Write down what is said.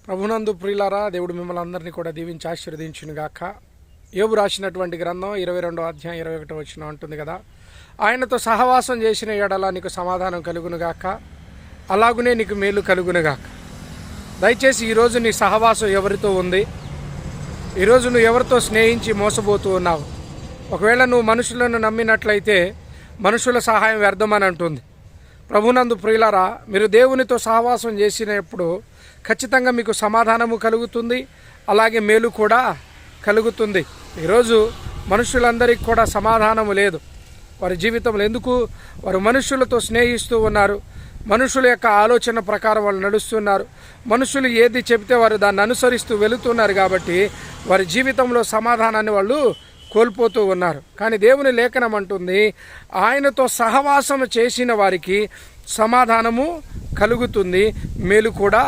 ప్రభునందు ప్రియులారా, దేవుడు మిమ్మల్ని అందరినీ కూడా దీవించి ఆశీర్వదించునుగాక. యోబు రాసినటువంటి గ్రంథం 22వ అధ్యాయం 21వ వచనం అంటుంది కదా, ఆయనతో సహవాసం చేసిన ఎడల నీకు సమాధానం కలుగునుగాక, అలాగునే నీకు మేలు కలుగునుగాక. దయచేసి ఈరోజు నీ సహవాసం ఎవరితో ఉంది? ఈరోజు నువ్వు ఎవరితో స్నేహించి మోసపోతూ ఉన్నావు? ఒకవేళ నువ్వు మనుషులను నమ్మినట్లయితే మనుషుల సహాయం వ్యర్థమని అంటుంది. ప్రభునందు ప్రియులారా, మీరు దేవునితో సహవాసం చేసినప్పుడు ఖచ్చితంగా మీకు సమాధానము కలుగుతుంది, అలాగే మేలు కూడా కలుగుతుంది. ఈరోజు మనుషులందరికీ కూడా సమాధానము లేదు వారి జీవితంలో. ఎందుకు? వారు మనుషులతో స్నేహిస్తూ ఉన్నారు, మనుషుల యొక్క ఆలోచన ప్రకారం వాళ్ళు నడుస్తున్నారు, మనుషులు ఏది చెబితే వారు దాన్ని అనుసరిస్తూ వెళుతున్నారు. కాబట్టి వారి జీవితంలో సమాధానాన్ని వాళ్ళు కోల్పోతూ ఉన్నారు. కానీ దేవుని లేఖనం అంటుంది, ఆయనతో సహవాసం చేసిన వారికి సమాధానము కలుగుతుంది, మేలు కూడా